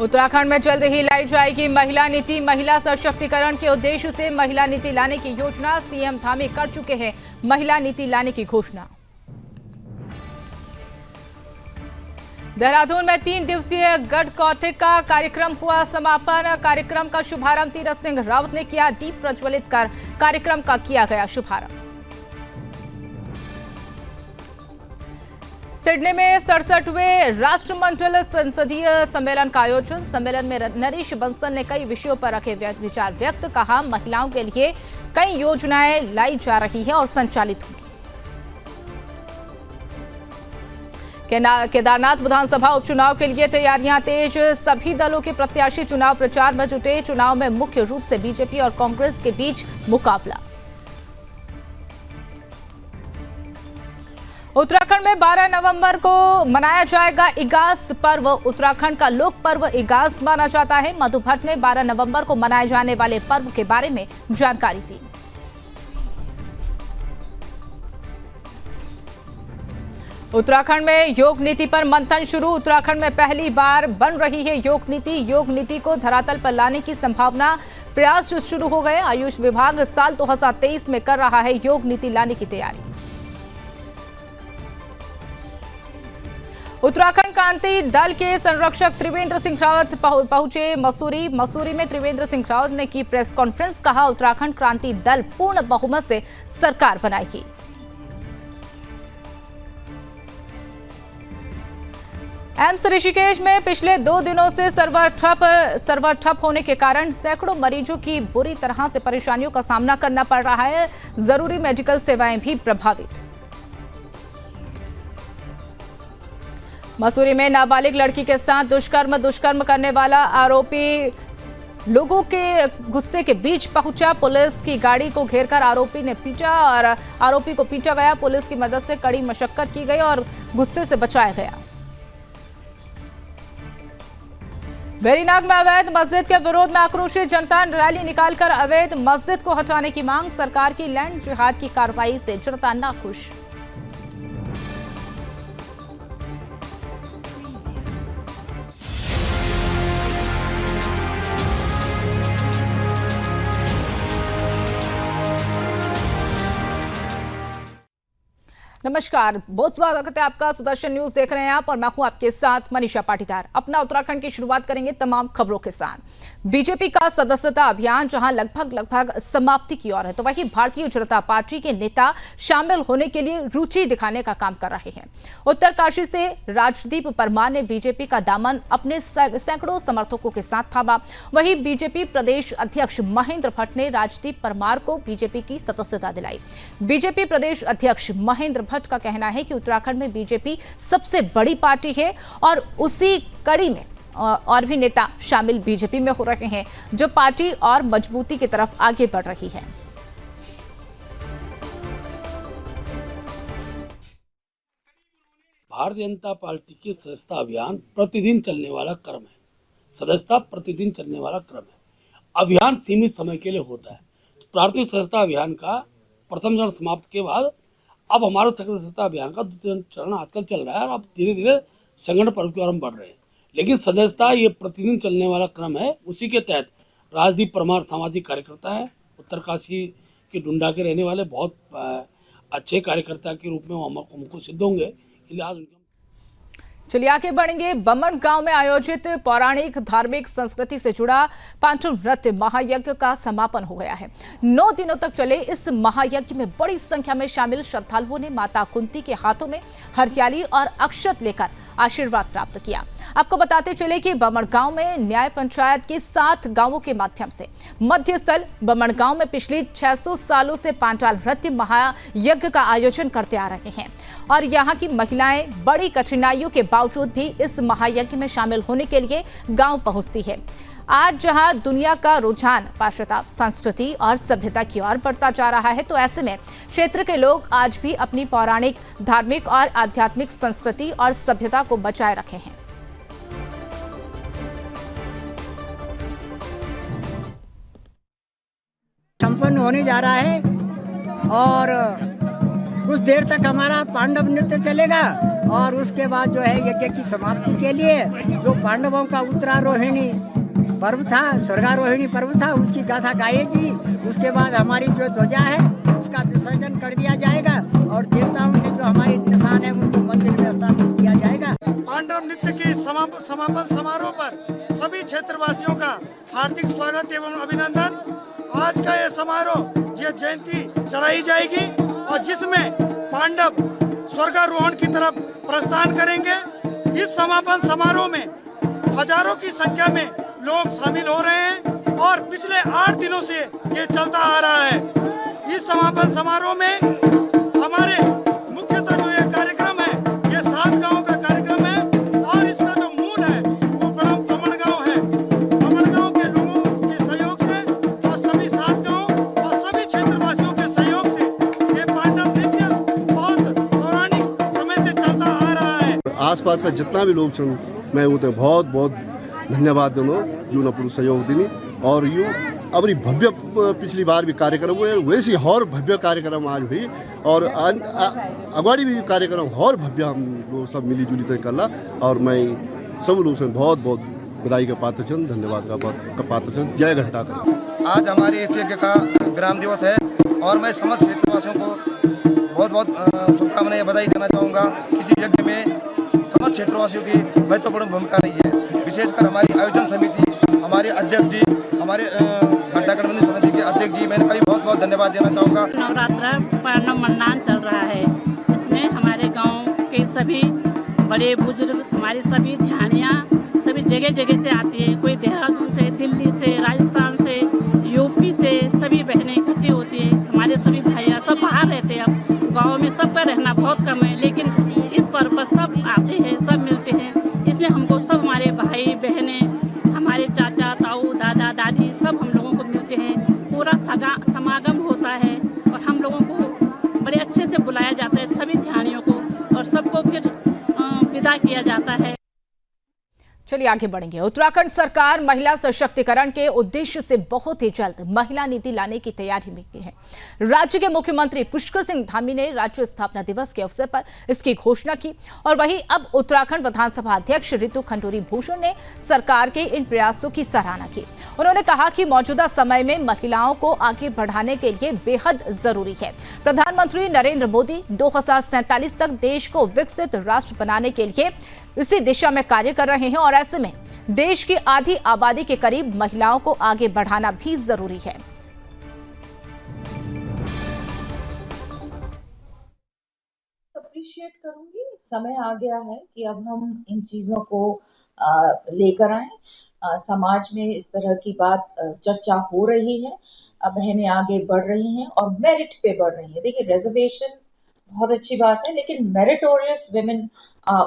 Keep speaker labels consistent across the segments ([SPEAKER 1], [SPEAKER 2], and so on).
[SPEAKER 1] उत्तराखंड में जल्द ही लाई जाएगी महिला नीति। महिला सशक्तिकरण के उद्देश्य से महिला नीति लाने की योजना। सीएम धामी कर चुके हैं महिला नीति लाने की घोषणा। देहरादून में 3 दिवसीय गढ़ कौतिक का कार्यक्रम हुआ समापन। कार्यक्रम का शुभारंभ तीरथ सिंह रावत ने किया। दीप प्रज्वलित कर कार्यक्रम का किया गया शुभारंभ। सिडनी में 67वें राष्ट्रमंडल संसदीय सम्मेलन का आयोजन। सम्मेलन में नरेश बंसल ने कई विषयों पर रखे विचार व्यक्त। कहा, महिलाओं के लिए कई योजनाएं लाई जा रही है और संचालित होंगी। केदारनाथ विधानसभा उपचुनाव के लिए तैयारियां तेज। सभी दलों के प्रत्याशी चुनाव प्रचार में जुटे। चुनाव में मुख्य रूप से बीजेपी और कांग्रेस के बीच मुकाबला। उत्तराखंड में 12 नवंबर को मनाया जाएगा इगास पर्व। उत्तराखंड का लोक पर्व इगास माना जाता है। मधु भट्ट ने 12 नवंबर को मनाए जाने वाले पर्व के बारे में जानकारी दी। उत्तराखंड में योग नीति पर मंथन शुरू। उत्तराखंड में पहली बार बन रही है योग नीति। योग नीति को धरातल पर लाने की संभावना। प्रयास शुरू हो गए। आयुष विभाग साल 2023 में कर रहा है योग नीति लाने की तैयारी। उत्तराखंड क्रांति दल के संरक्षक त्रिवेंद्र सिंह रावत पहुंचे मसूरी में त्रिवेंद्र सिंह रावत ने की प्रेस कॉन्फ्रेंस। कहा, उत्तराखंड क्रांति दल पूर्ण बहुमत से सरकार बनाएगी। एम्स ऋषिकेश में पिछले 2 दिनों से सर्वर ठप होने के कारण सैकड़ों मरीजों की बुरी तरह से परेशानियों का सामना करना पड़ रहा है। जरूरी मेडिकल सेवाएं भी प्रभावित। मसूरी में नाबालिग लड़की के साथ दुष्कर्म करने वाला आरोपी लोगों के गुस्से के बीच पहुंचा। पुलिस की गाड़ी को घेरकर आरोपी ने पीटा और आरोपी को पीटा गया। पुलिस की मदद से कड़ी मशक्कत की गई और गुस्से से बचाया गया। वेरीनाग में अवैध मस्जिद के विरोध में आक्रोशित जनता। रैली निकालकर अवैध मस्जिद को हटाने की मांग। सरकार की लैंड जिहाद की कार्रवाई से जनता नाखुश। नमस्कार, बहुत स्वागत है आपका। सुदर्शन न्यूज देख रहे हैं आप और मैं हूं आपके साथ मनीषा पाटीदार। अपना उत्तराखंड की शुरुआत करेंगे तमाम खबरों के साथ। बीजेपी का सदस्यता अभियान जहां लगभग समाप्ति की ओर है, तो वहीं भारतीय जनता पार्टी के नेता शामिल होने के लिए रुचि दिखाने का काम कर रहे हैं। उत्तरकाशी से राजदीप परमार ने बीजेपी का दामन अपने सैकड़ों समर्थकों के साथ थामा। वहीं बीजेपी प्रदेश अध्यक्ष महेंद्र भट्ट ने राजदीप परमार को बीजेपी की सदस्यता दिलाई। बीजेपी प्रदेश अध्यक्ष महेंद्र भट्ट का कहना है कि उत्तराखंड में बीजेपी सबसे बड़ी पार्टी है और उसी कड़ी में और भी नेता शामिल बीजेपी में हो रहे हैं, जो पार्टी और मजबूती की तरफ आगे बढ़ रही है।
[SPEAKER 2] भारतीय जनता पार्टी की सदस्यता अभियान प्रतिदिन चलने वाला क्रम है। सदस्यता प्रतिदिन चलने वाला क्रम है। अभियान सीमित समय के लिए होता है। तो प्राथमिक सदस्यता अभियान का प्रथम चरण समाप्त के बाद अब हमारा सदस्यता अभियान का दूसरा चरण आजकल चल रहा है और अब धीरे धीरे संगठन पर्व की ओर हम बढ़ रहे हैं। लेकिन सदस्यता ये प्रतिदिन चलने वाला क्रम है। उसी के तहत राजदीप परमार सामाजिक कार्यकर्ता है। उत्तरकाशी के डुंडा के रहने वाले बहुत अच्छे कार्यकर्ता के रूप में वो हमको सिद्ध होंगे। इसलिए आज उनके
[SPEAKER 1] चलिए आगे बढ़ेंगे। बमन गांव में आयोजित पौराणिक धार्मिक संस्कृति से जुड़ा पांचव नृत्य महायज्ञ का समापन हो गया है। 9 दिनों तक चले इस महायज्ञ में बड़ी संख्या में शामिल श्रद्धालुओं ने माता कुंती के हाथों में हरियाली और अक्षत लेकर आशीर्वाद प्राप्त किया। आपको बताते चले कि बमन गांव में न्याय पंचायत के 7 गांवों के माध्यम से मध्य स्थल बमन गांव में पिछले 600 सालों से पांचाल नृत्य महायज्ञ का आयोजन करते आ रहे हैं और यहाँ की महिलाएं बड़ी कठिनाइयों के बावजूद भी इस महायज्ञ में शामिल होने के लिए गांव पहुंचती है। आज जहां दुनिया का रुझान पाश्चात्य संस्कृति और सभ्यता की ओर बढ़ता जा रहा है, तो ऐसे में क्षेत्र के लोग आज भी अपनी पौराणिक, धार्मिक और आध्यात्मिक संस्कृति और सभ्यता को बचाए रखे हैं।
[SPEAKER 3] संपन्न होने जा रहा है और कुछ देर तक हमारा पांडव नृत्य चलेगा और उसके बाद जो है यज्ञ की समाप्ति के लिए जो पांडवों का उत्तरारोहिणी पर्व था, स्वर्गारोहिणी पर्व था, उसकी गाथा गाएगी। उसके बाद हमारी जो ध्वजा है उसका विसर्जन कर दिया जाएगा और देवताओं के जो हमारे निशान है उनको मंदिर में स्थापित किया जाएगा।
[SPEAKER 4] पांडव नृत्य की समापन समारोह पर सभी क्षेत्रवासियों का हार्दिक स्वागत एवं अभिनंदन। आज का ये समारोह ये जयंती चढ़ाई जाएगी और जिसमें पांडव स्वर्गारोहण की तरफ प्रस्थान करेंगे। इस समापन समारोह में हजारों की संख्या में लोग शामिल हो रहे हैं और पिछले 8 दिनों से ये चलता आ रहा है। इस समापन समारोह में हमारे मुख्यतः जो ये कार्यक्रम है ये 7 गांवों का कार्यक्रम है और इसका जो मूल है वो बमन गांव है। बमन गांव के लोगों के सहयोग से और सभी 7 गांव और सभी क्षेत्रवासियों के सहयोग से ये पांडव नृत्य बहुत पौराणिक समय से चलता आ रहा है।
[SPEAKER 5] आसपास का जितना भी लोग छन मैं वो तो बहुत बहुत धन्यवाद दोनों जो न सहयोग दिनी और यू अबरी भव्य पिछली बार भी कार्यक्रम हुए वैसे और भव्य कार्यक्रम आज हुई और अगवाड़ी भी कार्यक्रम और भव्य हम लोग सब मिली जुली तय करला और मैं सब लोग से बहुत बहुत बधाई का पात्र छन, धन्यवाद का पात्र छन। जय घंटा कर।
[SPEAKER 6] आज हमारे इस यज्ञ का ग्राम दिवस है और मैं समस्त क्षेत्रवासियों को बहुत बहुत शुभकामनाएं बधाई देना चाहूँगा। किसी यज्ञ में समस्त क्षेत्रवासियों की महत्वपूर्ण भूमिका रही है। विशेषकर हमारी आयोजन समिति, हमारे अध्यक्ष जी, हमारे घंटाघर मंदिर समिति के अध्यक्ष जी, मैंने कभी बहुत बहुत धन्यवाद देना चाहूँगा।
[SPEAKER 7] नवरात्र पांडव मन्नान चल रहा है। इसमें हमारे गांव के सभी बड़े बुजुर्ग, हमारी सभी ध्यानियाँ सभी जगह जगह से आती है। कोई देहरादून से, दिल्ली से, राजस्थान से, यूपी से सभी बहनें इकट्ठी होती है। हमारे सभी भाइयाँ सब बाहर रहते हैं। अब गाँव में सबका रहना बहुत कम है, लेकिन इस पर्व पर सब आते हैं, सब मिलते हैं। इसमें हमको सब हमारे भाई बहनें, हमारे चाचा ताऊ दादा दादी सब हम लोगों को मिलते हैं। पूरा समागम होता है और हम लोगों को बड़े अच्छे से बुलाया जाता है सभी ध्यानियों को और सबको फिर विदा किया जाता है।
[SPEAKER 1] चलिए आगे बढ़ेंगे। उत्तराखंड सरकार महिला सशक्तिकरण के उद्देश्य से बहुत ही जल्द महिला नीति लाने की तैयारी में की है। राज्य के मुख्यमंत्री पुष्कर सिंह धामी ने राज्य स्थापना दिवस के अवसर पर इसकी घोषणा की और वहीं अब उत्तराखंड विधानसभा अध्यक्ष रितु खंडूरी भूषण ने सरकार के इन प्रयासों की सराहना की। उन्होंने कहा कि मौजूदा समय में महिलाओं को आगे बढ़ाने के लिए बेहद जरूरी है। प्रधानमंत्री नरेंद्र मोदी 2047 तक देश को विकसित राष्ट्र बनाने के लिए इसी दिशा में कार्य कर रहे हैं और ऐसे में देश की आधी आबादी के करीब महिलाओं को आगे बढ़ाना भी जरूरी है।
[SPEAKER 8] अप्रिशिएट करूंगी, समय आ गया है कि अब हम इन चीज़ों को लेकर आए। समाज में इस तरह की बात चर्चा हो रही है, बहनें आगे बढ़ रही हैं और मेरिट पे बढ़ रही हैं। देखिए, रिजर्वेशन बहुत अच्छी बात है, लेकिन मेरिटोरियस विमेन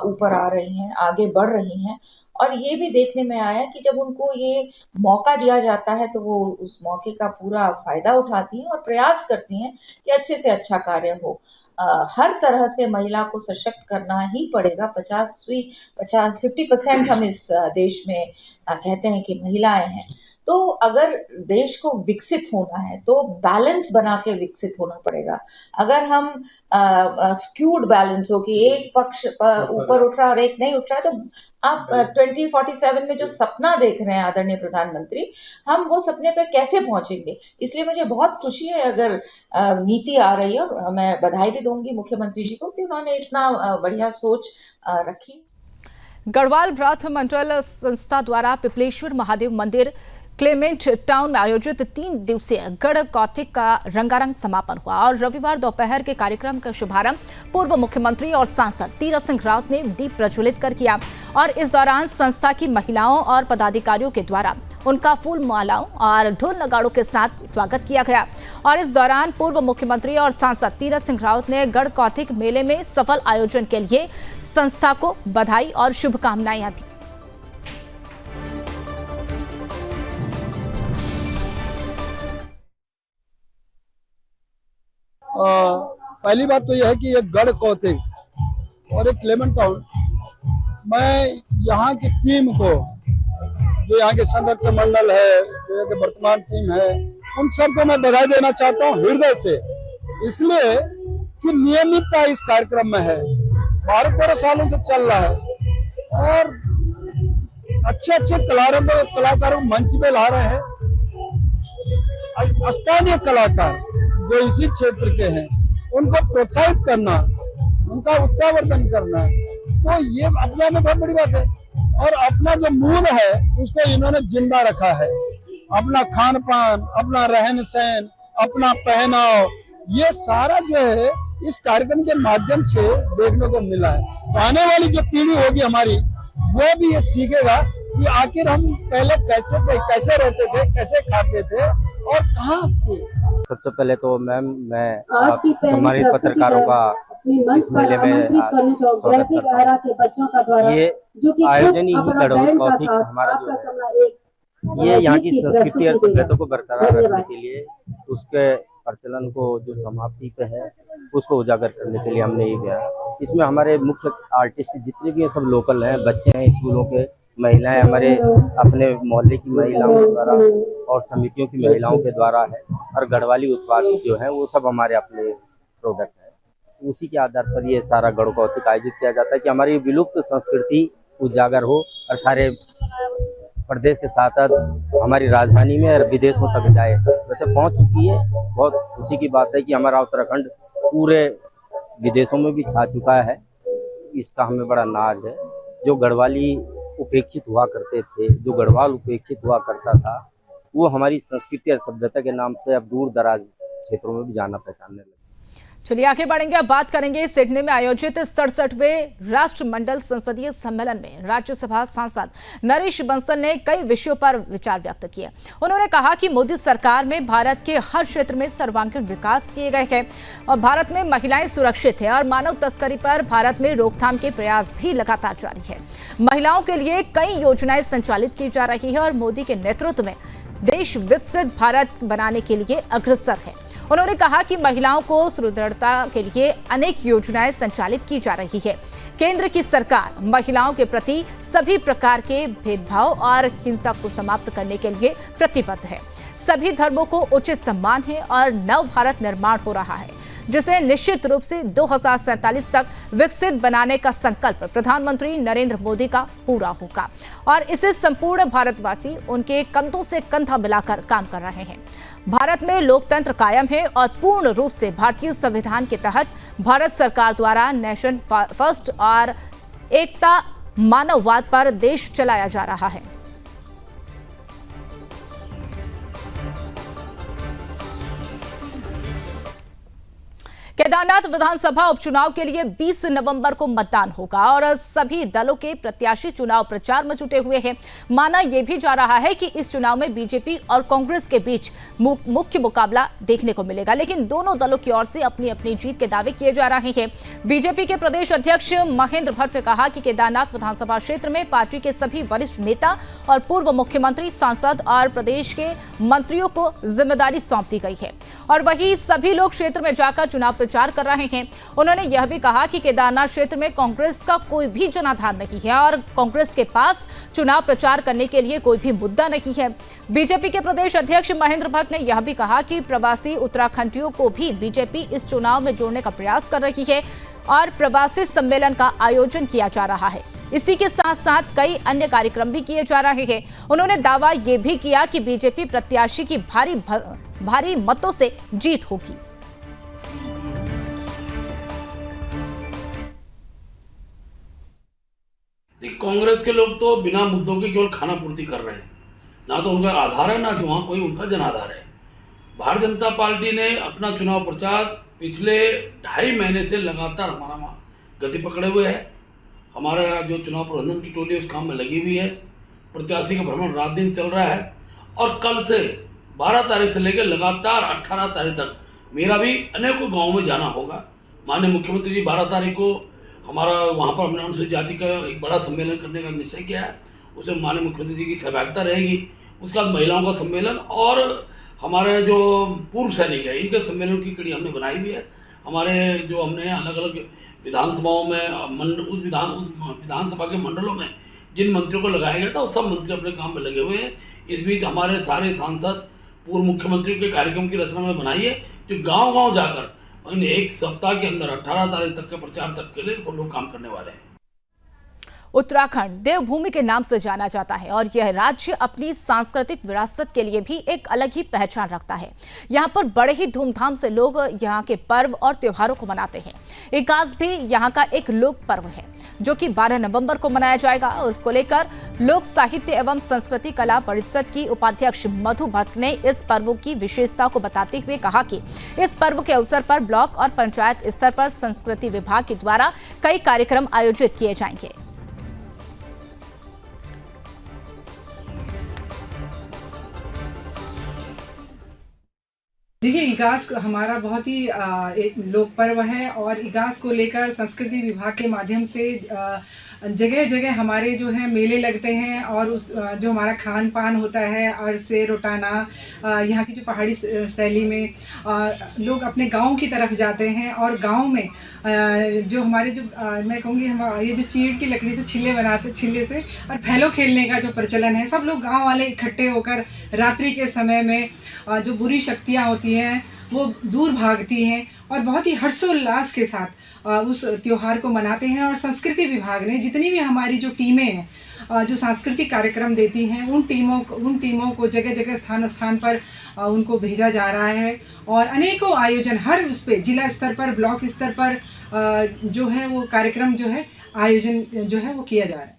[SPEAKER 8] ऊपर आ रही हैं, आगे बढ़ रही हैं। और ये भी देखने में आया कि जब उनको ये मौका दिया जाता है तो वो उस मौके का पूरा फायदा उठाती हैं और प्रयास करती हैं कि अच्छे से अच्छा कार्य हो। हर तरह से महिला को सशक्त करना ही पड़ेगा। 50% हम इस देश में कहते हैं कि महिलाएं हैं। तो अगर देश को विकसित होना है तो बैलेंस बना के विकसित होना पड़ेगा। अगर हम स्क्यूड बैलेंस हो कि एक पक्ष ऊपर उठ रहा और एक नहीं उठ रहा है, तो आप 2047 में जो सपना देख रहे हैं आदरणीय प्रधानमंत्री, हम वो सपने पे कैसे पहुंचेंगे। इसलिए मुझे बहुत खुशी है अगर नीति आ रही है और मैं बधाई भी दूंगी मुख्यमंत्री जी को कि उन्होंने इतना बढ़िया सोच रखी।
[SPEAKER 1] गढ़वाल ब्राह्मण मंडल संस्था द्वारा पिपलेश्वर महादेव मंदिर क्लेमेंट टाउन में आयोजित 3 दिवसीय गढ़ कौथिक का रंगारंग समापन हुआ और रविवार दोपहर के कार्यक्रम का शुभारंभ पूर्व मुख्यमंत्री और सांसद तीरथ सिंह रावत ने दीप प्रज्वलित कर किया और इस दौरान संस्था की महिलाओं और पदाधिकारियों के द्वारा उनका फूल मालाओं और ढोल नगाड़ों के साथ स्वागत किया गया। और इस दौरान पूर्व मुख्यमंत्री और सांसद तीरथ सिंह रावत ने गढ़ कौथिक मेले में सफल आयोजन के लिए संस्था को बधाई और शुभकामनाएं दी।
[SPEAKER 9] पहली बात तो यह है कि ये गढ़ कौथिक और एक क्लेमेंट टाउन, मैं यहाँ की टीम को, जो यहाँ के संरक्षण मंडल है, जो यहाँ के वर्तमान टीम है, उन सबको मैं बधाई देना चाहता हूँ हृदय से, इसलिए कि नियमितता इस कार्यक्रम में है। 12-13 सालों से चल रहा है और अच्छे कलाकारों को मंच पे ला रहे हैं। स्थानीय कलाकार जो इसी क्षेत्र के हैं उनको प्रोत्साहित करना, उनका उत्साहवर्धन करना, तो ये अपने में बहुत बड़ी बात है। और अपना जो मूल है उसको इन्होंने जिंदा रखा है। अपना खान पान, अपना रहन सहन, अपना पहनाव, ये सारा जो है इस कार्यक्रम के माध्यम से देखने को मिला है। तो आने वाली जो पीढ़ी होगी हमारी, वो भी ये सीखेगा कि आखिर हम पहले कैसे थे, कैसे रहते थे, कैसे खाते थे और कहाँ थे।
[SPEAKER 10] सबसे पहले तो मैम मैं सम्मानित पत्रकारों का इस मेले में स्वागत करता हूँ। ये आयोजन ही गढ़वाल कौथिग हमारा जो है ये यहाँ की संस्कृति और सभ्यता को बरकरार रखने के लिए, उसके प्रचलन को जो समाप्ति पे है उसको उजागर करने के लिए हमने ये किया। इसमें हमारे मुख्य आर्टिस्ट जितने भी हैं सब लोकल हैं, बच्चे हैं स्कूलों के, महिलाएं हमारे अपने मोहल्ले की महिलाओं के द्वारा और समितियों की महिलाओं के द्वारा है, और गढ़वाली उत्पाद जो है वो सब हमारे अपने प्रोडक्ट है। उसी के आधार पर ये सारा गढ़ कौथिग आयोजित किया जाता है कि हमारी विलुप्त संस्कृति उजागर हो और सारे प्रदेश के साथ साथ हमारी राजधानी में और विदेशों तक जाए। वैसे पहुंच चुकी है। बहुत खुशी की बात है कि हमारा उत्तराखंड पूरे विदेशों में भी छा चुका है। इसका हमें बड़ा नाज है। जो गढ़वाली उपेक्षित हुआ करते थे, जो गढ़वाल उपेक्षित हुआ करता था, वो हमारी संस्कृति और सभ्यता के नाम से अब दूर दराज क्षेत्रों में भी जाना पहचानने लगे।
[SPEAKER 1] चलिए आगे बढ़ेंगे। अब बात करेंगे सिडनी में आयोजित 67वें राष्ट्रमंडल संसदीय सम्मेलन में राज्यसभा सांसद नरेश बंसल ने कई विषयों पर विचार व्यक्त किए। उन्होंने कहा कि मोदी सरकार में भारत के हर क्षेत्र में सर्वांगीण विकास किए गए हैं और भारत में महिलाएं सुरक्षित हैं और मानव तस्करी पर भारत में रोकथाम के प्रयास भी लगातार जारी है। महिलाओं के लिए कई योजनाएं संचालित की जा रही है और मोदी के नेतृत्व में देश विकसित भारत बनाने के लिए अग्रसर है। उन्होंने कहा कि महिलाओं को सुदृढ़ता के लिए अनेक योजनाएं संचालित की जा रही है। केंद्र की सरकार महिलाओं के प्रति सभी प्रकार के भेदभाव और हिंसा को समाप्त करने के लिए प्रतिबद्ध है। सभी धर्मों को उचित सम्मान है और नव भारत निर्माण हो रहा है, जिसे निश्चित रूप से 2047 तक विकसित बनाने का संकल्प प्रधानमंत्री नरेंद्र मोदी का पूरा होगा और इसे संपूर्ण भारतवासी उनके कंधों से कंधा मिलाकर काम कर रहे हैं। भारत में लोकतंत्र कायम है और पूर्ण रूप से भारतीय संविधान के तहत भारत सरकार द्वारा नेशन फर्स्ट और एकता मानववाद पर देश चलाया जा रहा है। केदारनाथ विधानसभा उपचुनाव के लिए 20 नवंबर को मतदान होगा और सभी दलों के प्रत्याशी चुनाव प्रचार में जुटे हुए हैं। माना यह भी जा रहा है कि इस चुनाव में बीजेपी और कांग्रेस के बीच मुख्य मुकाबला देखने को मिलेगा, लेकिन दोनों दलों की ओर से अपनी अपनी जीत के दावे किए जा रहे हैं। बीजेपी के प्रदेश अध्यक्ष महेंद्र भट्ट ने कहा कि केदारनाथ विधानसभा क्षेत्र में पार्टी के सभी वरिष्ठ नेता और पूर्व मुख्यमंत्री, सांसद और प्रदेश के मंत्रियों को जिम्मेदारी सौंप दी गई है और वही सभी लोग क्षेत्र में जाकर चुनाव प्रचार कर रहे हैं। उन्होंने यह भी कहा कि केदारनाथ क्षेत्र में कांग्रेस का कोई भी जनाधार नहीं है और कांग्रेस के पास चुनाव प्रचार करने के लिए कोई भी मुद्दा नहीं है। बीजेपी के प्रदेश अध्यक्ष महेंद्र भट्ट ने यह भी कहा कि प्रवासी उत्तराखंडियों को भी बीजेपी इस चुनाव में जोड़ने का प्रयास कर रही है और प्रवासी सम्मेलन का आयोजन किया जा रहा है। इसी के साथ साथ कई अन्य कार्यक्रम भी किए जा रहे हैं। उन्होंने दावा यह भी किया कि बीजेपी प्रत्याशी की भारी मतों से जीत होगी।
[SPEAKER 2] कांग्रेस के लोग तो बिना मुद्दों के केवल खाना पूर्ति कर रहे हैं, ना तो उनका आधार है ना तो वहाँ कोई उनका जनाधार है। भारतीय जनता पार्टी ने अपना चुनाव प्रचार पिछले 2.5 महीने से लगातार हमारा वहाँ गति पकड़े हुए है। हमारा जो चुनाव प्रबंधन की टोली उस काम में लगी हुई है। प्रत्याशी का भ्रमण रात दिन चल रहा है और कल से 12 तारीख से लेकर लगातार 18 तारीख तक मेरा भी अनेकों गाँव में जाना होगा। माननीय मुख्यमंत्री जी 12 तारीख को हमारा वहाँ पर हमने अनुसूचित जाति का एक बड़ा सम्मेलन करने का निश्चय किया है। उसमें माननीय मुख्यमंत्री जी की सहभागिता रहेगी। उसके बाद महिलाओं का सम्मेलन और हमारे जो पूर्व सैनिक है इनके सम्मेलन की कड़ी हमने बनाई हुई है। हमारे जो हमने अलग अलग विधानसभाओं में उस विधानसभा के मंडलों में जिन मंत्रियों को लगाया गया था वो सब मंत्री अपने काम में लगे हुए हैं। इस बीच हमारे सारे सांसद पूर्व मुख्यमंत्री के कार्यक्रम की रचना में बनाई है जो गाँव गाँव जाकर और एक सप्ताह के अंदर 18 तारीख तक के प्रचार तक के लिए सब लोग काम करने वाले हैं।
[SPEAKER 1] उत्तराखंड देवभूमि के नाम से जाना जाता है और यह राज्य अपनी सांस्कृतिक विरासत के लिए भी एक अलग ही पहचान रखता है। यहाँ पर बड़े ही धूमधाम से लोग यहाँ के पर्व और त्योहारों को मनाते हैं। इगास भी यहाँ का एक लोक पर्व है जो कि 12 नवंबर को मनाया जाएगा और उसको लेकर लोक साहित्य एवं संस्कृति कला परिषद की उपाध्यक्ष मधु भट्ट ने इस पर्व की विशेषता को बताते हुए कहा कि इस पर्व के अवसर पर ब्लॉक और पंचायत स्तर पर संस्कृति विभाग के द्वारा कई कार्यक्रम आयोजित किए जाएंगे।
[SPEAKER 11] देखिए, इगास हमारा बहुत ही एक लोक पर्व है और इगास को लेकर संस्कृति विभाग के माध्यम से जगह जगह हमारे जो है मेले लगते हैं और उस जो हमारा खान पान होता है अरसे रोटाना यहाँ की जो पहाड़ी शैली में लोग अपने गांव की तरफ जाते हैं और गांव में जो हमारे जो मैं कहूँगी हम ये जो चीड़ की लकड़ी से छिल्ले बनाते छिल्ले से और फैलो खेलने का जो प्रचलन है, सब लोग गांव वाले इकट्ठे होकर रात्रि के समय में जो बुरी शक्तियाँ होती हैं वो दूर भागती हैं और बहुत ही हर्षोल्लास के साथ उस त्योहार को मनाते हैं। और संस्कृति विभाग ने जितनी भी हमारी जो टीमें हैं जो सांस्कृतिक कार्यक्रम देती हैं उन टीमों को जगह जगह स्थान स्थान पर उनको भेजा जा रहा है और अनेकों आयोजन हर उस पे जिला स्तर पर ब्लॉक स्तर पर जो है वो कार्यक्रम जो है आयोजन जो है वो किया जा रहा है।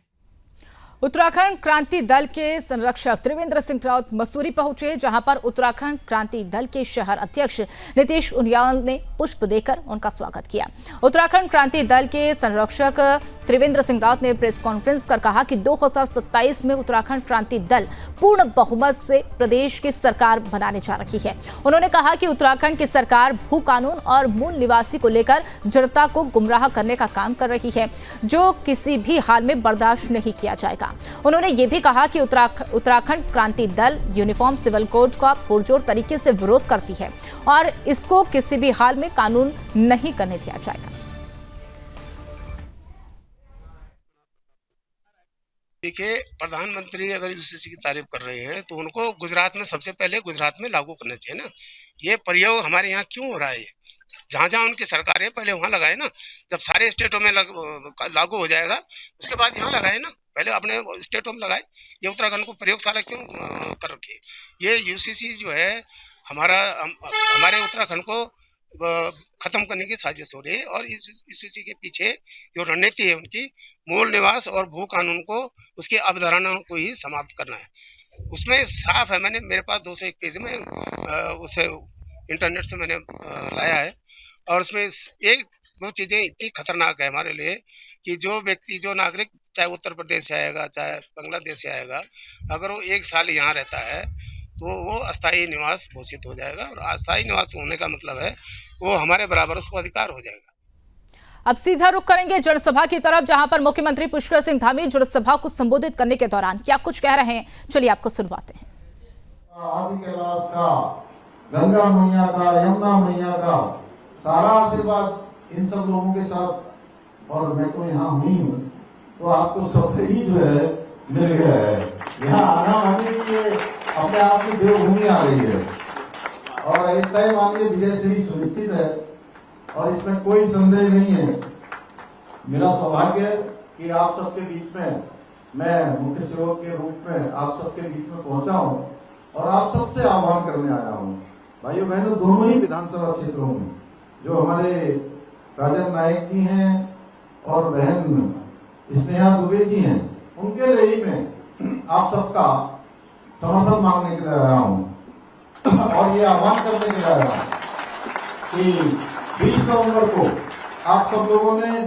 [SPEAKER 1] उत्तराखंड क्रांति दल के संरक्षक त्रिवेंद्र सिंह रावत मसूरी पहुंचे, जहां पर उत्तराखंड क्रांति दल के शहर अध्यक्ष नीतीश उनियाल ने पुष्प देकर उनका स्वागत किया। उत्तराखंड क्रांति दल के संरक्षक त्रिवेंद्र सिंह रावत ने प्रेस कॉन्फ्रेंस कर कहा कि 2027 में उत्तराखंड क्रांति दल पूर्ण बहुमत से प्रदेश की सरकार बनाने जा रही है। उन्होंने कहा कि उत्तराखंड की सरकार भू कानून और मूल निवासी को लेकर जनता को गुमराह करने का काम कर रही है, जो किसी भी हाल में बर्दाश्त नहीं किया जाएगा। उन्होंने ये भी कहा कि Uttarakhand Kranti Dal uniform civil code का पुरजोर तरीके से विरोध करती है और इसको किसी भी हाल में कानून नहीं करने दिया जाएगा।
[SPEAKER 12] देखिए, प्रधानमंत्री अगर यूसीसी की तारीफ कर रहे हैं तो उनको गुजरात में सबसे पहले गुजरात में लागू करना चाहिए ना। ये प्रयोग हमारे यहाँ क्यों हो रहा है? जहाँ जहाँ उनकी सरकार है पहले वहाँ लगाए ना। जब सारे स्टेटों में लागू हो जाएगा उसके बाद यहाँ लगाए ना। पहले अपने स्टेटों में लगाए। ये उत्तराखंड को प्रयोगशाला क्यों कर रखी है? ये यूसीसी जो है हमारे उत्तराखंड को खत्म करने की साजिश हो रही है और इस यूसीसी के पीछे जो रणनीति है उनकी मूल निवास और भू कानून को उसकी अवधारणाओं को ही समाप्त करना है। उसमें साफ है, मेरे पास 201 पेज में उसे इंटरनेट से मैंने लाया है और उसमें एक दो चीज़ें इतनी खतरनाक है हमारे लिए कि जो व्यक्ति जो नागरिक चाहे उत्तर प्रदेश से आएगा चाहे बांग्लादेश से आएगा, अगर वो 1 साल यहाँ रहता है तो वो अस्थायी निवास घोषित हो जाएगा और अस्थायी निवास होने का मतलब है वो हमारे बराबर उसको अधिकार हो जाएगा।
[SPEAKER 1] अब सीधा रुख करेंगे जनसभा की तरफ, जहां पर मुख्यमंत्री पुष्कर सिंह धामी जनसभा को संबोधित करने के दौरान क्या कुछ कह रहे हैं, चलिए आपको सुनवाते हैं।
[SPEAKER 13] आदि कैलाश का, गंगा मैया का, यमुना मैया का सारा आशीर्वाद इन सब लोगों के साथ, और मैं तो यहाँ हुई हूँ तो आपको सब ही जो है मिल गया है। यहाँ आना मानी कि अपने आप की देवभूमि आ रही है और एक तय मानिए विजय श्री सुनिश्चित है और इसमें कोई संदेह नहीं है। मेरा सौभाग्य है कि आप सबके बीच में मैं मुख्य सेवक के रूप में आप सबके बीच में पहुंचा हूँ और आप सबसे आह्वान करने आया हूँ। भाइयों बहनों, दोनों ही विधानसभा क्षेत्रों में जो हमारे राजन नायक जी हैं और बहन स्नेहा दुबे जी हैं, उनके लिए मैं आप सबका समर्थन मांगने के लिए आया हूँ और ये आह्वान करने के लिए आया हूँ कि 20 नवंबर को आप सब लोगों ने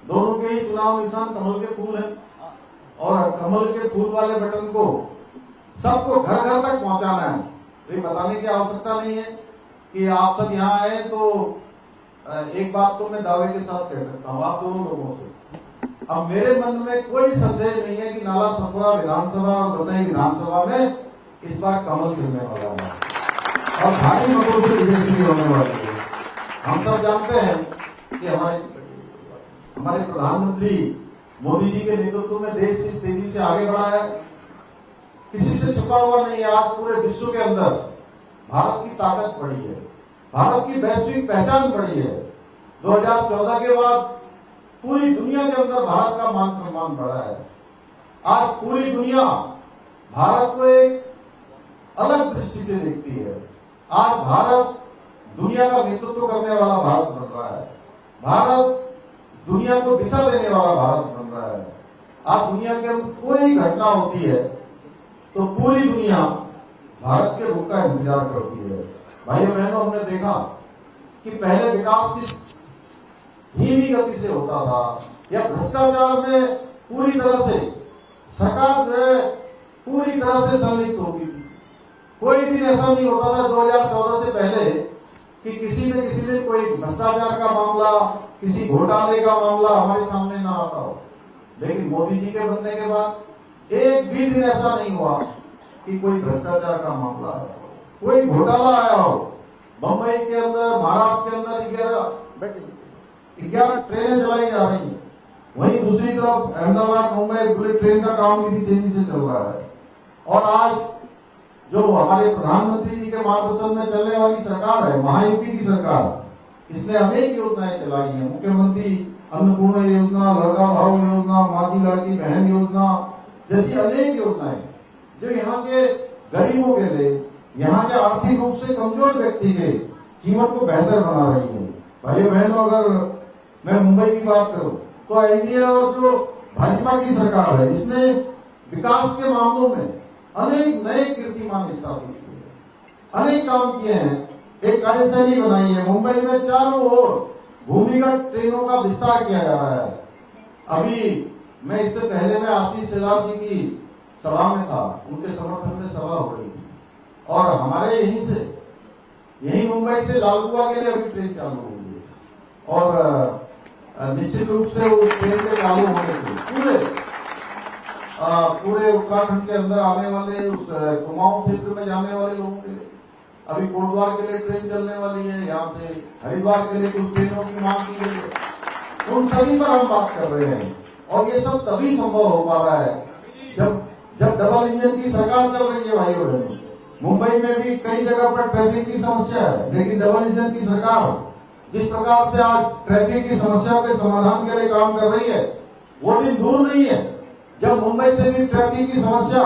[SPEAKER 13] दोनों के ही चुनाव निशान कमल के फूल है और कमल के फूल वाले बटन को सबको घर घर तक पहुंचाना है। तो ये बताने की आवश्यकता नहीं है कि आप सब यहाँ आए तो एक बात तो मैं दावे के साथ कह सकता हूँ आप दोनों लोगों से। अब मेरे मन में कोई संदेह नहीं है कि नाला सतपुरा विधानसभा और बसई विधानसभा में इस बार कमल खिलने वाला है और भारी मतों से विजय होने वाली है। हम सब जानते हैं कि हमारे प्रधानमंत्री मोदी जी के नेतृत्व में देश किस तेजी से आगे बढ़ा है, किसी से छुपा हुआ नहीं है। आज पूरे विश्व के अंदर भारत की ताकत बढ़ी है भारत की वैश्विक पहचान बढ़ी है। 2014 के बाद पूरी दुनिया के अंदर भारत का मान सम्मान बढ़ा है। आज पूरी दुनिया भारत को एक अलग दृष्टि से देखती है। आज भारत दुनिया का नेतृत्व करने वाला भारत बन रहा है। भारत दुनिया को दिशा देने वाला भारत बन रहा है। आज दुनिया के अंदर कोई घटना होती है तो पूरी दुनिया भारत के रुख का इंतजार करती है। भाइयों बहनों, हमने देखा कि पहले विकास की धीमी गति से होता था या भ्रष्टाचार में पूरी तरह से सरकार जो है पूरी तरह से संलिप्त होती थी। कोई दिन ऐसा नहीं होता था 2014 से पहले कि किसी ने कोई भ्रष्टाचार का मामला, किसी घोटाले का मामला हमारे सामने ना आता हो। लेकिन मोदी जी के बनने के बाद एक भी दिन ऐसा नहीं हुआ कि कोई भ्रष्टाचार का मामला आया हो, कोई घोटाला आया हो। बम्बई के अंदर, महाराष्ट्र के अंदर 11 ट्रेनें चलाई जा रही हैं। वहीं दूसरी तरफ अहमदाबाद मुंबई बुलेट ट्रेन का काम भी तेजी से चल रहा है। और आज जो हमारे प्रधानमंत्री जी के मार्गदर्शन में चलने वाली सरकार है, महायुति की सरकार, इसने अनेक योजनाएं चलाई हैं। मुख्यमंत्री अन्नपूर्णा योजना, लड़का भाव योजना, माँ लड़की बहन योजना जैसी अनेक योजनाएं जो यहाँ के गरीबों के लिए, यहाँ के आर्थिक रूप से कमजोर व्यक्ति के जीवन को बेहतर बना रही है। भाइयों बहनों, अगर मैं मुंबई की बात करूं तो एनडीए और जो भाजपा की सरकार है, इसने विकास के मामलों में अनेक नए कीर्तिमान स्थापित किए, अनेक काम किए हैं। एक कार्यशैली बनाई है। मुंबई में चारों ओर भूमिगत ट्रेनों का विस्तार किया जा रहा है। अभी मैं इससे पहले मैं आशीष शेलार जी की सभा में था, उनके समर्थन में सभा हो रही थी और हमारे यही मुंबई से लालकुआ के लिए अभी ट्रेन चालू हो गई है। और निश्चित रूप से उस ट्रेन के चालू होने से पूरे उत्तराखंड के अंदर आने वाले, उस कुमाऊं क्षेत्र में जाने वाले लोगों के लिए अभी कोटद्वार के लिए ट्रेन चलने वाली है। यहाँ से हरिद्वार के लिए कुछ ट्रेनों की मांग की गई है। उन सभी पर हम बात कर रहे हैं और ये सब तभी संभव हो पा रहा है जब डबल इंजन की सरकार चल रही है। भाइयों बहनों, मुंबई में भी कई जगह पर ट्रैफिक की समस्या है, लेकिन डबल इंजन की सरकार जिस प्रकार से आज ट्रैफिक की समस्या के समाधान के लिए काम कर रही है, वो दिन दूर नहीं है जब मुंबई से भी ट्रैफिक की समस्या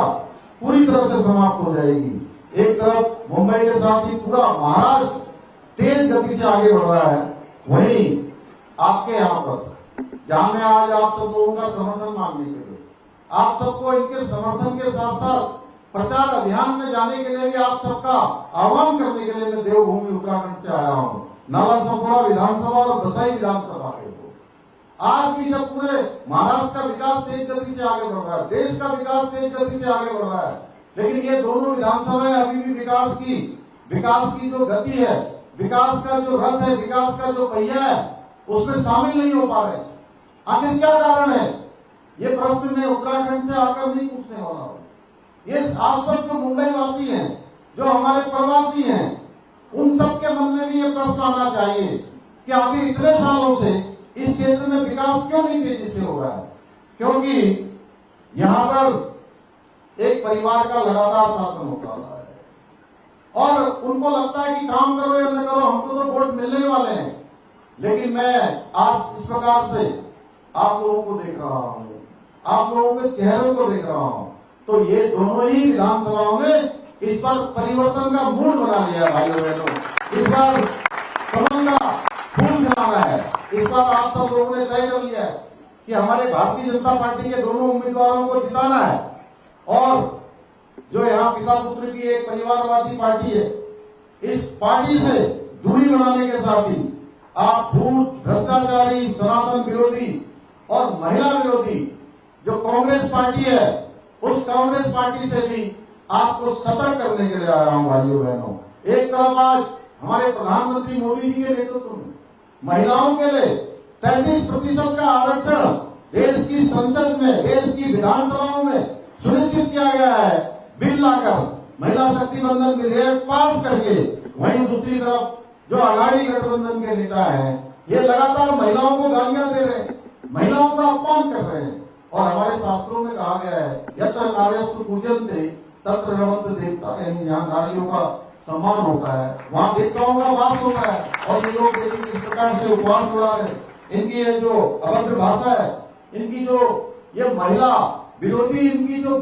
[SPEAKER 13] पूरी तरह से समाप्त हो जाएगी। एक तरफ मुंबई के साथ ही पूरा महाराष्ट्र तेज गति से आगे बढ़ रहा है, वहीं आपके यहाँ पर जहां मैं आज आप सब लोगों का समर्थन मांगने के लिए, आप सबको इनके समर्थन के साथ साथ प्रचार अभियान में जाने के लिए भी आप सबका आह्वान करने के लिए मैं देवभूमि उत्तराखंड से आया हूँ। नालासोपारा विधानसभा और बसाई विधानसभा के आज भी जब पूरे महाराष्ट्र का विकास तेज गति से आगे बढ़ रहा है, देश का विकास तेज गति से आगे बढ़ रहा है, लेकिन ये दोनों विधानसभाएं अभी भी विकास की जो गति है, विकास का जो रथ है, विकास का जो पहिया है, उसमें शामिल नहीं हो पा रहे। आखिर क्या कारण है? ये प्रश्न मैं उत्तराखंड से आकर नहीं पूछने वाला हूँ। ये आप सब जो मुंबई वासी हैं, जो हमारे प्रवासी हैं, उन सब के मन में भी ये प्रश्न आना चाहिए कि आखिर इतने सालों से इस क्षेत्र में विकास क्यों नहीं तेजी से हो रहा है? क्योंकि यहाँ पर एक परिवार का लगातार शासन होता रहा है और उनको लगता है कि काम करो या न करो, हमको तो वोट मिलने वाले हैं। लेकिन मैं आज इस प्रकार से आप लोगों को देख रहा हूँ, आप लोगों के चेहरों को देख रहा हूँ, तो ये दोनों ही विधानसभाओं में इस बार परिवर्तन का मूड बना लिया भाइयों बहनों। इस बार कमल का फूल खिलाना है। इस बार आप सब लोगों ने तय कर लिया है कि हमारे भारतीय जनता पार्टी के दोनों उम्मीदवारों को जिताना है और जो यहाँ पिता पुत्र की एक परिवारवादी पार्टी है, इस पार्टी से दूरी बनाने के साथ ही आप धूर्त, भ्रष्टाचारी, सनातन विरोधी और महिला विरोधी जो कांग्रेस पार्टी है, उस कांग्रेस पार्टी से भी आपको सतर्क करने के लिए आया हूं भाइयों बहनों। एक तरफ आज हमारे प्रधानमंत्री मोदी जी के नेतृत्व में महिलाओं के लिए 33% का आरक्षण देश की संसद में, देश की विधानसभाओं में सुनिश्चित किया गया है। बिल लाकर महिला शक्ति बंधन विधेयक पास करके, वहीं दूसरी तरफ जो अघाड़ी गठबंधन के नेता हैं, ये लगातार महिलाओं को गालियां दे रहे हैं, महिलाओं का अपमान कर रहे हैं। और हमारे शास्त्रों में कहा गया है, यत्र नार्यस्तु पूजन्ते तत्र रमन्ते देवता, यानी जहाँ नारियों का सम्मान होता है, वहाँ देवताओं का वास होता है। और ये लोग देखिए किस प्रकार से उपवास उड़ा रहे, इनकी ये जो अभद्र भाषा है, इनकी जो ये महिला विरोधी इनकी जो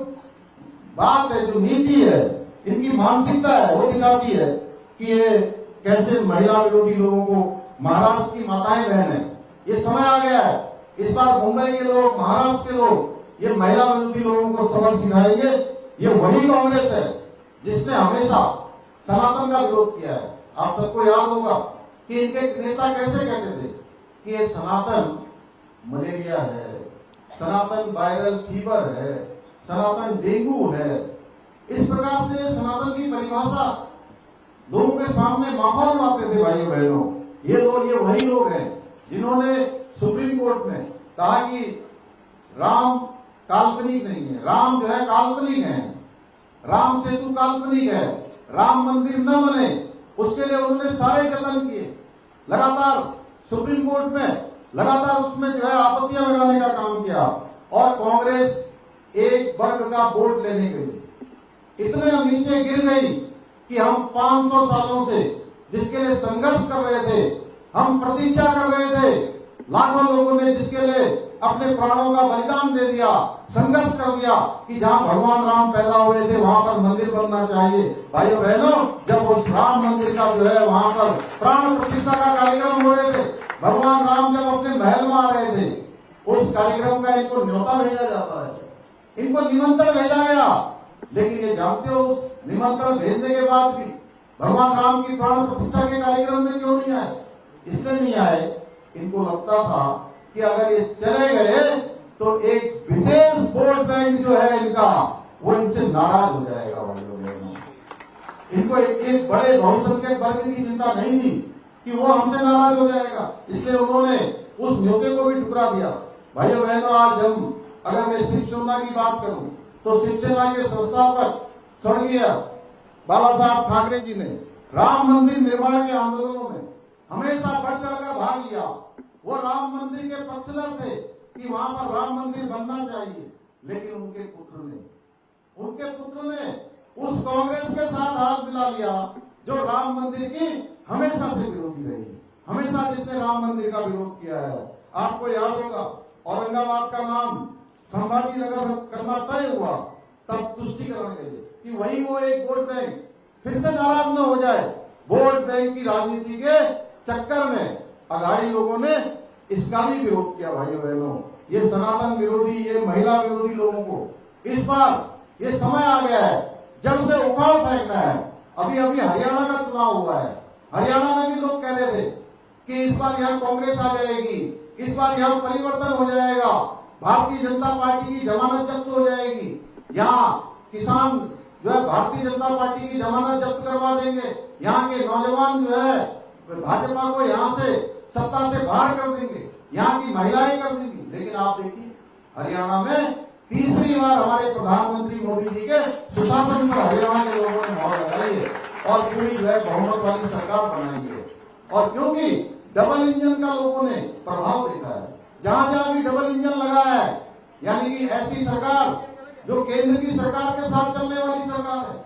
[SPEAKER 13] बात है, जो नीति है, इनकी मानसिकता है, वो दिखाती है कि ये कैसे महिला विरोधी लोगों को, महाराष्ट्र की माताएं बहन है, ये समय आ गया है। इस बार मुंबई के लोग, महाराष्ट्र के लोग ये महिला विरोधी लोगों को सबक सिखाएंगे। ये वही कांग्रेस है जिसने हमेशा सनातन का विरोध किया है। आप सबको याद होगा कि इनके नेता कैसे कहते थे कि ये सनातन मलेरिया है, सनातन वायरल फीवर है, सनातन डेंगू है। इस प्रकार से सनातन की परिभाषा लोगों के सामने माहौल लाते थे। भाइयों बहनों, ये वही लोग हैं जिन्होंने सुप्रीम कोर्ट में कहा कि राम काल्पनिक नहीं है, राम जो है काल्पनिक है, राम सेतु काल्पनिक है, राम मंदिर न बने, उसके लिए उन्होंने सारे जतन किए। लगातार सुप्रीम कोर्ट में लगातार उसमें जो है आपत्तियां लगाने का काम किया। और कांग्रेस एक वर्ग का वोट लेने के लिए इतने नीचे गिर गई कि हम 500 सालों से जिसके लिए संघर्ष कर रहे थे, हम प्रतीक्षा कर रहे थे, लाखों लोगों ने जिसके लिए अपने प्राणों का बलिदान दे दिया, संघर्ष कर दिया कि जहां भगवान राम पैदा हुए थे वहां पर मंदिर बनना चाहिए। भाइयों बहनों, जब उस राम मंदिर का जो है वहां पर प्राण प्रतिष्ठा का कार्यक्रम हो रहे थे, भगवान राम जब अपने महल में आ रहे थे, उस कार्यक्रम का इनको न्योता भेजा जाता है, इनको निमंत्रण भेजा गया। लेकिन ये जानते हो, उस निमंत्रण भेजने के बाद भी भगवान राम की प्राण प्रतिष्ठा के कार्यक्रम में क्यों नहीं आए? इसलिए नहीं आए, इनको लगता था कि अगर ये चले गए तो एक विशेष वोट बैंक जो है इनका, वो इनसे नाराज हो जाएगा। इनको एक बड़े बहुसंख्यक वर्ग की चिंता नहीं थी कि वो हमसे नाराज हो जाएगा, इसलिए उन्होंने उस न्योते को भी ठुकरा दिया। भाइयों बहनों, आज हम अगर मैं शिवसेना की बात करूं तो शिवसेना के संस्थापक स्वर्गीय बाला साहब ठाकरे जी ने राम मंदिर निर्माण के आंदोलनों में हमेशा बढ़ चढ़कर भाग लिया। वो राम मंदिर के पक्षधर थे कि वहां पर राम मंदिर बनना चाहिए, लेकिन उनके पुत्र ने उस कांग्रेस के साथ हाथ मिला लिया जो राम मंदिर की हमेशा से विरोधी रही, हमेशा जिसने राम मंदिर का विरोध किया है। आपको याद होगा, औरंगाबाद का नाम संभाजी नगर करना तय हुआ तब तुष्टिकरण के लिए कि वही वो एक वोट बैंक फिर से नाराज न हो जाए। वोट बैंक की राजनीति के चक्कर में अघाड़ी लोगों ने इसका भी विरोध किया। भाइयों बहनों, ये सनातन विरोधी, ये महिला विरोधी लोगों को इस बार ये समय आ गया है, जड़ से उखाड़ फेंकना है। अभी हरियाणा का चुनाव हुआ है, हरियाणा में भी लोग कह रहे थे कि इस बार यहाँ कांग्रेस आ जाएगी, इस बार यहाँ परिवर्तन हो जाएगा, भारतीय जनता पार्टी की जमानत जब्त हो जाएगी, यहाँ किसान जो है भारतीय जनता पार्टी की जमानत जब्त करवा देंगे, यहाँ के नौजवान जो है भाजपा को यहाँ से सत्ता से बाहर कर देंगे, यहाँ की महिलाएं कर देंगी। लेकिन आप देखिए, हरियाणा में तीसरी बार हमारे प्रधानमंत्री मोदी जी के सुशासन पर हरियाणा के लोगों ने मोहर लगाई है और पूरी जो है बहुमत वाली सरकार बनाई है। और क्योंकि डबल इंजन का लोगों ने प्रभाव देखा है, जहां जहां भी डबल इंजन लगा है, यानी कि ऐसी सरकार जो केंद्र की सरकार के साथ चलने वाली सरकार है,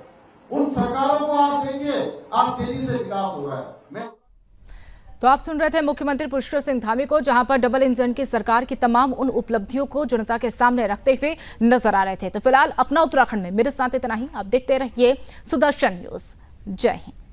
[SPEAKER 13] उन सरकारों को आप देखिए, आज तेजी से विकास हो रहा है।
[SPEAKER 1] तो आप सुन रहे थे मुख्यमंत्री पुष्कर सिंह धामी को, जहां पर डबल इंजन की सरकार की तमाम उन उपलब्धियों को जनता के सामने रखते हुए नजर आ रहे थे। तो फिलहाल अपना उत्तराखंड में मेरे साथ इतना ही। आप देखते रहिए सुदर्शन न्यूज। जय हिंद।